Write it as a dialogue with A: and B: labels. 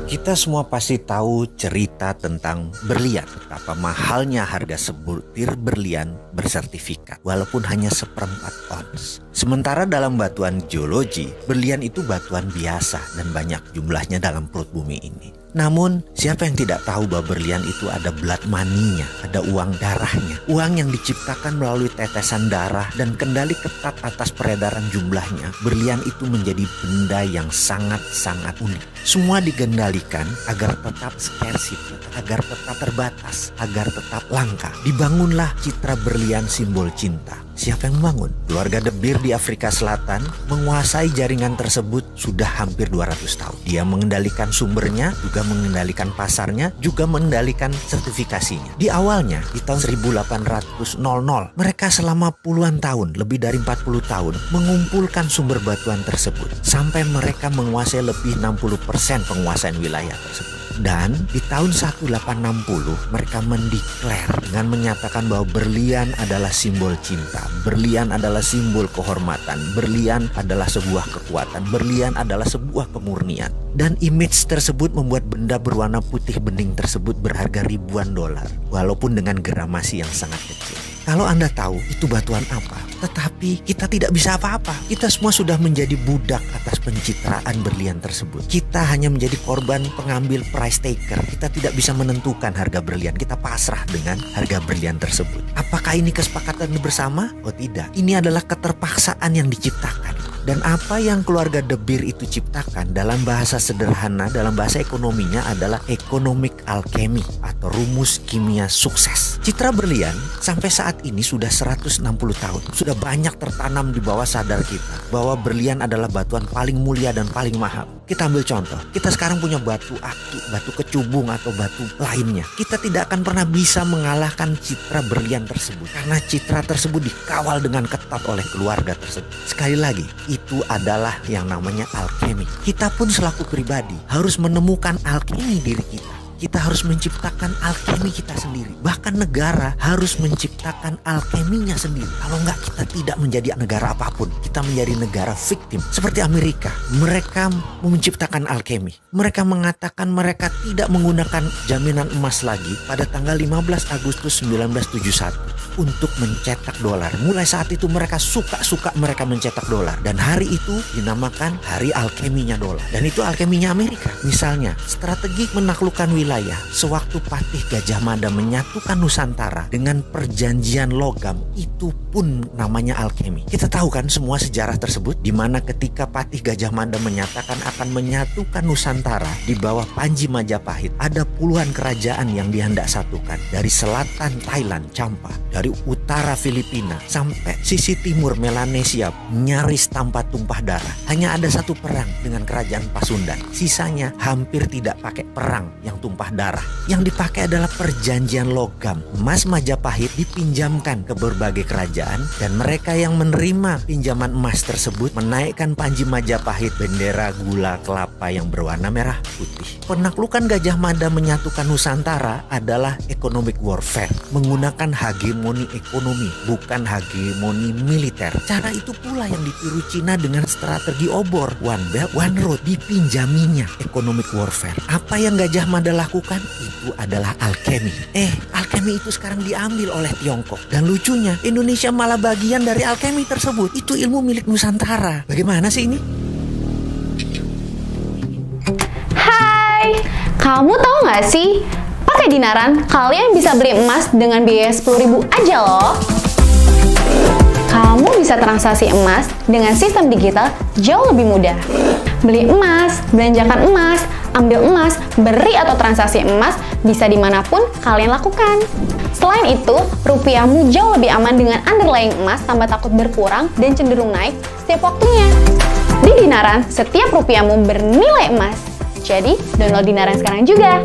A: Kita semua pasti tahu cerita tentang berlian, betapa mahalnya harga sebutir berlian bersertifikat, walaupun hanya seperempat ons. Sementara dalam batuan geologi, berlian itu batuan biasa dan banyak jumlahnya dalam perut bumi ini. Namun, siapa yang tidak tahu bahwa berlian itu ada blood money-nya, ada uang darahnya. Uang yang diciptakan melalui tetesan darah dan kendali ketat atas peredaran jumlahnya. Berlian itu menjadi benda yang sangat-sangat unik. Semua digendalikan agar tetap scarcity, agar tetap terbatas, agar tetap langka. Dibangunlah citra berlian simbol cinta. Siapa yang membangun? Keluarga De Beer di Afrika Selatan menguasai jaringan tersebut sudah hampir 200 tahun. Dia mengendalikan sumbernya, juga mengendalikan pasarnya, juga mengendalikan sertifikasinya. Di awalnya, di tahun 1800, mereka selama puluhan tahun, lebih dari 40 tahun, mengumpulkan sumber batuan tersebut. Sampai mereka menguasai lebih 60% penguasaan wilayah tersebut. Dan di tahun 1860 mereka mendeklar dengan menyatakan bahwa berlian adalah simbol cinta, berlian adalah simbol kehormatan, berlian adalah sebuah kekuatan, berlian adalah sebuah kemurnian. Dan image tersebut membuat benda berwarna putih bening tersebut berharga ribuan dolar, walaupun dengan gramasi yang sangat kecil. Kalau Anda tahu itu batuan apa, tetapi kita tidak bisa apa-apa. Kita semua sudah menjadi budak atas pencitraan berlian tersebut. Kita hanya menjadi korban pengambil price taker. Kita tidak bisa menentukan harga berlian. Kita pasrah dengan harga berlian tersebut. Apakah ini kesepakatan bersama? Oh tidak. Ini adalah keterpaksaan yang diciptakan. Dan apa yang keluarga De Beer itu ciptakan dalam bahasa sederhana, dalam bahasa ekonominya adalah economic alchemy atau rumus kimia sukses. Citra berlian sampai saat ini sudah 160 tahun. Sudah banyak tertanam di bawah sadar kita bahwa berlian adalah batuan paling mulia dan paling mahal. Kita ambil contoh, kita sekarang punya batu aki, batu kecubung atau batu lainnya. Kita tidak akan pernah bisa mengalahkan citra berlian tersebut. Karena citra tersebut dikawal dengan ketat oleh keluarga tersebut. Sekali lagi, itu adalah yang namanya alkemi. Kita pun selaku pribadi harus menemukan alkemi diri kita. Kita harus menciptakan alkemi kita sendiri. Bahkan negara harus menciptakan alkeminya sendiri. Kalau enggak, kita tidak menjadi negara apapun. Kita menjadi negara victim. Seperti Amerika, mereka menciptakan alkemi. Mereka mengatakan mereka tidak menggunakan jaminan emas lagi pada tanggal 15 Agustus 1971 untuk mencetak dolar. Mulai saat itu mereka suka mereka mencetak dolar. Dan hari itu dinamakan hari alkeminya dolar. Dan itu alkeminya Amerika. Misalnya, strategi menaklukkan wilayah sewaktu Patih Gajah Mada menyatukan Nusantara dengan perjanjian logam, itu pun namanya alkemi. Kita tahu kan semua sejarah tersebut, di mana ketika Patih Gajah Mada menyatakan akan menyatukan Nusantara di bawah Panji Majapahit, ada puluhan kerajaan yang dihendak satukan. Dari selatan Thailand, Champa, dari utara Filipina, sampai sisi timur Melanesia, nyaris tanpa tumpah darah. Hanya ada satu perang dengan kerajaan Pasundan. Sisanya hampir tidak pakai perang yang tumpah darah. Yang dipakai adalah perjanjian logam. Emas Majapahit dipinjamkan ke berbagai kerajaan, dan mereka yang menerima pinjaman emas tersebut menaikkan Panji Majapahit bendera gula kelapa yang berwarna merah putih. Penaklukan Gajah Mada menyatukan Nusantara adalah economic warfare, menggunakan hegemoni ekonomi, bukan hegemoni militer. Cara itu pula yang ditiru Cina dengan strategi obor, one belt, one road, dipinjaminya economic warfare. Apa yang Gajah Mada lakukan itu adalah alkemi. Alkemi itu sekarang diambil oleh Tiongkok. Dan lucunya, Indonesia malah bagian dari alkemi tersebut. Itu ilmu milik Nusantara. Bagaimana sih ini?
B: Hai, kamu tahu nggak sih? Pakai Dinaran, kalian bisa beli emas dengan biaya 10.000 aja loh. Kamu bisa transaksi emas dengan sistem digital jauh lebih mudah. Beli emas, belanjakan emas, ambil emas, beri atau transaksi emas bisa dimanapun kalian lakukan. Selain itu, rupiahmu jauh lebih aman dengan underlying emas tanpa takut berkurang dan cenderung naik setiap waktunya. Di Dinaran, setiap rupiahmu bernilai emas. Jadi, download Dinaran sekarang juga.